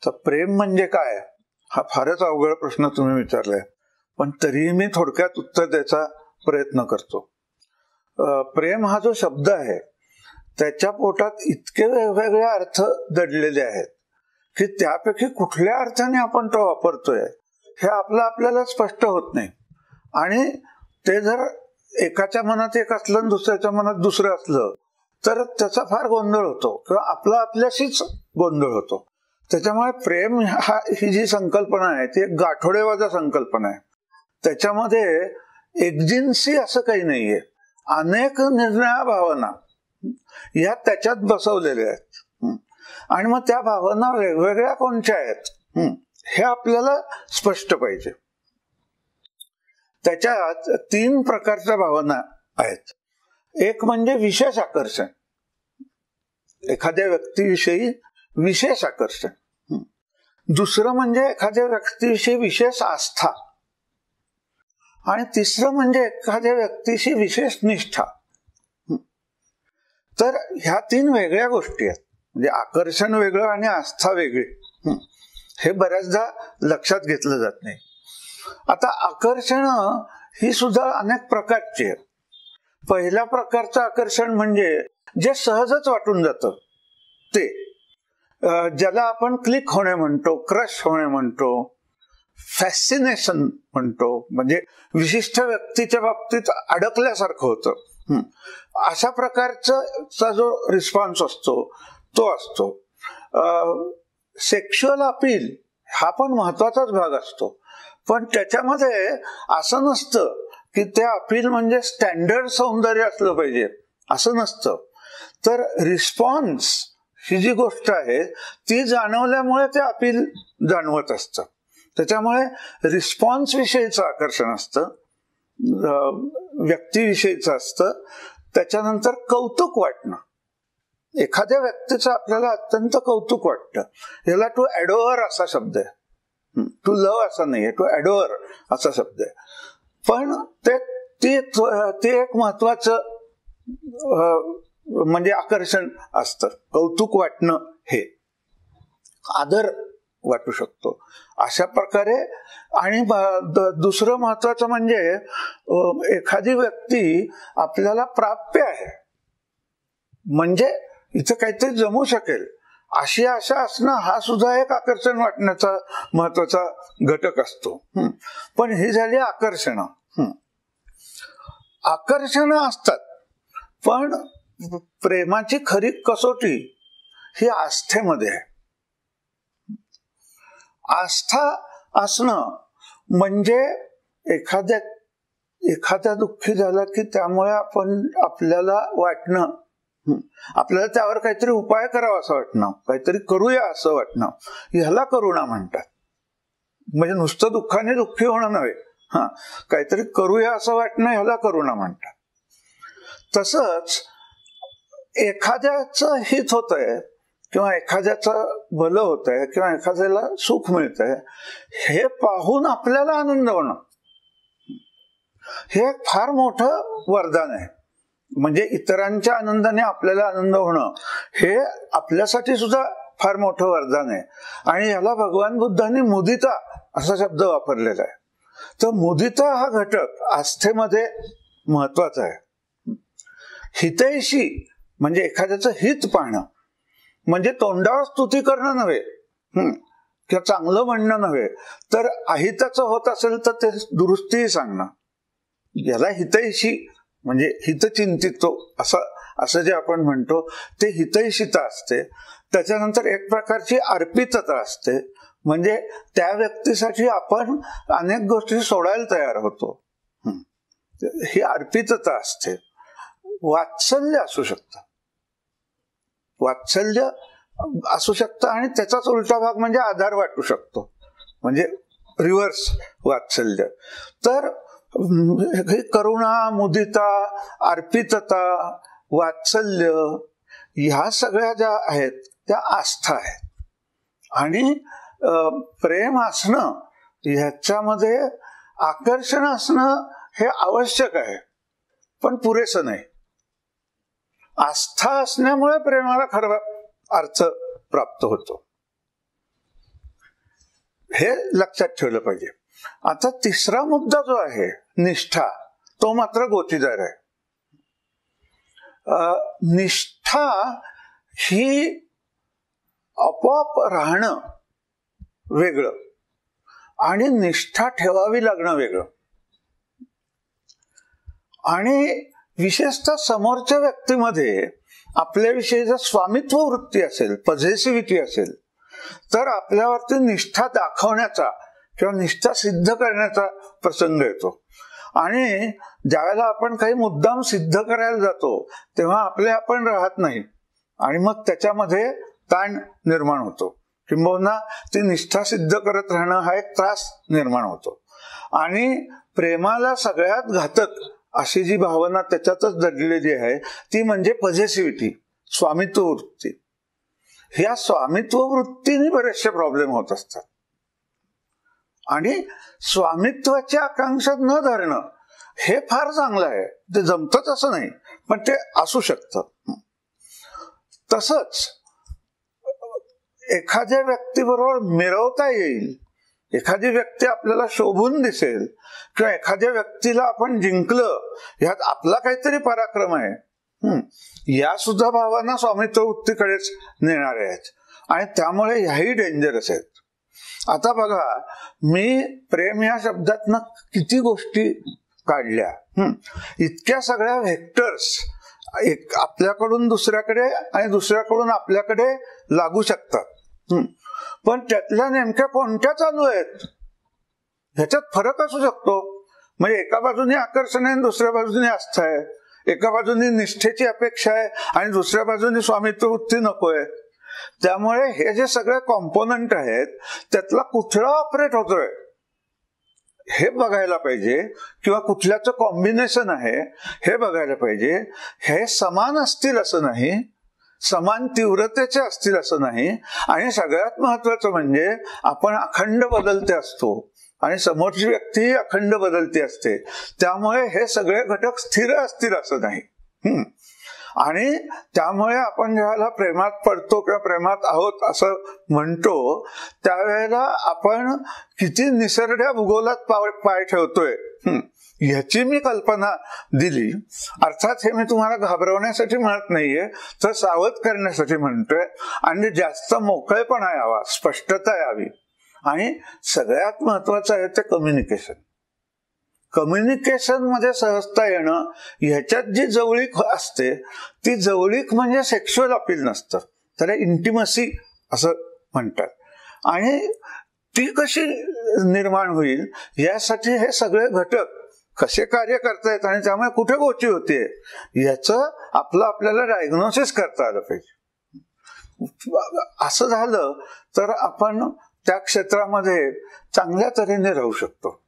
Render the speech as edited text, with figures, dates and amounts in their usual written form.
तर प्रेम म्हणजे काय हा फारच अवघड प्रश्न तुम्ही विचारलाय, पण तरीही मी थोडक्यात उत्तर द्यायचा प्रयत्न करतो. प्रेम हा जो शब्द आहे त्याच्या पोटात इतके वेगवेगळे अर्थ दडलेले आहेत की त्यापैकी कुठल्या अर्थाने आपण तो वापरतोय हे आपल्याला स्पष्ट होत नाही. आणि ते जर एकाच्या मनात एक असलं आणि दुसऱ्याच्या मनात दुसरं असलं तर त्याचा फार गोंधळ होतो किंवा आपल्याशीच गोंधळ होतो. त्याच्यामुळे प्रेम ही जी संकल्पना आहे ती एक गाठोडेवादा संकल्पना आहे. त्याच्यामध्ये एकजिन्सी असं काही नाहीये. अनेक निर्णया भावना या त्याच्यात बसवलेल्या आहेत आणि मग त्या भावना वेगवेगळ्या कोणत्या आहेत हे आपल्याला स्पष्ट पाहिजे. त्याच्यात 3 प्रकारच्या भावना आहेत. एक म्हणजे विशेष आकर्षण, एखाद्या व्यक्तीविषयी विशेष आकर्षण. दुसरं म्हणजे एखाद्या व्यक्तीविषयी विशेष आस्था. आणि तिसरं म्हणजे एखाद्या व्यक्तीशी विशेष निष्ठा. तर ह्या 3 वेगळ्या गोष्टी आहेत. म्हणजे आकर्षण वेगळं आणि आस्था वेगळी. हे बऱ्याचदा लक्षात घेतलं जात नाही. आता आकर्षण ही सुद्धा अनेक प्रकारची आहेत. पहिल्या प्रकारचं आकर्षण म्हणजे जे सहजच वाटून जातं ते, ज्याला आपण क्लिक होणे म्हणतो, क्रश होणे म्हणतो, फॅसिनेशन म्हणतो. म्हणजे विशिष्ट व्यक्तीच्या बाबतीत अडकल्यासारखं होतं. अशा प्रकारचा जो रिस्पॉन्स असतो तो असतो. सेक्शुअल अपील हा पण महत्वाचाच भाग असतो, पण त्याच्यामध्ये असं नसतं की ते अपील म्हणजे स्टँडर्ड सौंदर्य असलं पाहिजे असं नसतं. तर रिस्पॉन्स ही जी गोष्ट आहे ती जाणवल्यामुळे ते अपील जाणवत असतं. त्याच्यामुळे रिस्पॉन्स विषयीचं आकर्षण असतं, व्यक्तीविषयीचं असतं. त्याच्यानंतर कौतुक वाटणं, एखाद्या व्यक्तीचं आपल्याला अत्यंत कौतुक वाटतं, याला टू ॲडोअर असा शब्द आहे. टू लव्ह असा नाहीये, टू ॲडोअर असा शब्द आहे. पण ते एक महत्वाचं म्हणजे आकर्षण असतं. कौतुक वाटणं हे आदर वाटू शकतो अशा प्रकारे. आणि दुसरं महत्वाचं म्हणजे एखादी व्यक्ती आपल्याला प्राप्य आहे, म्हणजे इथं काहीतरी जमू शकेल अशी आशा असणं हा सुद्धा एक आकर्षण वाटण्याचा महत्वाचा घटक असतो. पण ही झाली आकर्षणं. आकर्षणं असतात, पण प्रेमाची खरी कसोटी ही आस्थेमध्ये आहे. आस्था असणं म्हणजे एखाद्या दुःखी झाला की त्यामुळे आपल्याला वाटणं, आपल्याला त्यावर काहीतरी उपाय करावा असं वाटणं, काहीतरी करूया असं वाटणं, ह्याला करुणा म्हणतात. म्हणजे नुसतं दुःखाने दुःखी होणं नव्हे, काहीतरी करूया असं वाटणं ह्याला करुणा म्हणतात. तसंच एखाद्याचं हित होतंय किंवा एखाद्याचं भलं होतंय किंवा एखाद्याला सुख मिळतंय हे पाहून आपल्याला आनंद होणं हे फार मोठं वरदान आहे. म्हणजे इतरांच्या आनंदाने आपल्याला आनंद होणं हे आपल्यासाठी सुद्धा फार मोठं वरदान आहे. आणि याला भगवान बुद्धांनी मुदिता असा शब्द वापरलेला आहे. तर मुदिता हा घटक आस्थेमध्ये महत्वाचा आहे. हितैषी म्हणजे एखाद्याचं हित पाहणं, म्हणजे तोंडावर स्तुती करणं नव्हे किंवा चांगलं म्हणणं नव्हे, तर अहिताचं होत असेल तर ते दुरुस्तीही सांगणं, याला हितैषी म्हणजे हितचिंतितो असं जे आपण म्हणतो ते हितैषिता असते. त्याच्यानंतर एक प्रकारची अर्पितता असते, म्हणजे त्या व्यक्तीसाठी आपण अनेक गोष्टी सोडायला तयार होतो, ही अर्पितता असते. वात्सल्य असू शकतं, वात्सल्य असू शकतं आणि त्याचाच उलटा भाग म्हणजे आधार वाटू शकतो, म्हणजे रिव्हर्स वात्सल्य. तर करुणा, मुदिता, अर्पितता, वात्सल्य ह्या सगळ्या ज्या आहेत त्या आस्था आहेत. आणि प्रेम असणं ह्याच्यामध्ये आकर्षण असणं हे आवश्यक आहे, पण पुरेसं नाही. आस्था असण्यामुळे प्रेमाला खरा अर्थ प्राप्त होतो. हे लक्षात ठेवलं पाहिजे. आता तिसरा मुद्दा जो आहे निष्ठा, तो मात्र गोचीदार आहे. निष्ठा ही आपोआप राहणं वेगळं आणि निष्ठा ठेवावी लागणं वेगळं. आणि विशेषतः समोरच्या व्यक्तीमध्ये आपल्याविषयी जर स्वामित्व वृत्ती असेल, पॉझिटिव्हिटी असेल, तर आपल्यावरती निष्ठा दाखवण्याचा किंवा निष्ठा सिद्ध करण्याचा प्रसंग येतो. आणि ज्यावेळेला आपण काही मुद्दाम सिद्ध करायला जातो तेव्हा आपण राहत नाही आणि मग त्याच्यामध्ये ताण निर्माण होतो, किंबहुना ती निष्ठा सिद्ध करत राहणं हा एक त्रास निर्माण होतो. आणि प्रेमाला सगळ्यात घातक अशी जी भावना त्याच्यातच दडलेली आहे ती म्हणजे पॉझिटिव्हिटी, स्वामित्व वृत्ती. ह्या स्वामित्व वृत्तीने बरेचसे प्रॉब्लेम होत असतात. आणि स्वामित्वाची आकांक्षा न धरणं हे फार चांगलं आहे, ते जमतच असं नाही, पण ते असू शकतं. तसंच एखाद्या व्यक्तीबरोबर मिळवता येईल, एखादी व्यक्ती आपल्याला शोभून दिसेल किंवा एखाद्या व्यक्तीला आपण जिंकलं, ह्यात आपला काहीतरी पराक्रम आहे, या सुद्धा भावना स्वामित्व वृत्तीकडेच नेणाऱ्या आहेत आणि त्यामुळे ह्याही डेंजरस आहेत. आता बघा, मी प्रेम या शब्दातनं किती गोष्टी काढल्या. इतक्या सगळ्या व्हेक्टर्स आपल्याकडून दुसऱ्याकडे आणि दुसऱ्याकडून आपल्याकडे लागू शकतात, पण त्यातल्या नेमक्या कोणत्या चालू आहेत ह्याच्यात फरक असू शकतो. म्हणजे एका बाजूने आकर्षण आहे आणि दुसऱ्या बाजूने आस्था आहे, एका बाजूने निष्ठेची अपेक्षा आहे आणि दुसऱ्या बाजूने स्वामित्व वृत्ती नकोय. त्यामुळे हे जे सगळे कॉम्पोनंट आहेत त्यातला कुठला ऑपरेट होतोय हे बघायला पाहिजे, किंवा कुठल्याचं कॉम्बिनेशन आहे हे बघायला पाहिजे. हे समान असतील असं नाही, समान तीव्रतेचे असतील असं नाही, आणि सगळ्यात महत्वाचं म्हणजे आपण अखंड बदलते असतो आणि समोरची व्यक्ती अखंड बदलती असते. त्यामुळे हे सगळे घटक स्थिर असतील असं नाही. आणि त्यामुळे आपण ज्यावेळेला प्रेमात पडतो किंवा प्रेमात आहोत असं म्हणतो त्यावेळेला आपण किती निसरड्या भूगोलात पाय ठेवतोय ह्याची मी कल्पना दिली. अर्थात हे मी तुम्हाला घाबरवण्यासाठी म्हणत नाहीये, तर सावध करण्यासाठी म्हणतोय. आणि जास्त मोकळेपणा यावा, स्पष्टता यावी. आणि सगळ्यात महत्वाचं आहे ते कम्युनिकेशन. कम्युनिकेशन मध्ये सहजता येणं, ह्याच्यात जी जवळीक असते ती जवळीक म्हणजे सेक्शुअल अपील नसतं, त्याला इंटिमसी असं म्हणतात. आणि ती कशी निर्माण होईल यासाठी हे सगळे घटक कसे कार्य करतायत आणि त्यामुळे कुठे गोची होते याचं आपल्याला डायग्नोसिस करता आलं पाहिजे. असं झालं तर आपण त्या क्षेत्रामध्ये चांगल्या तऱ्हेने राहू शकतो.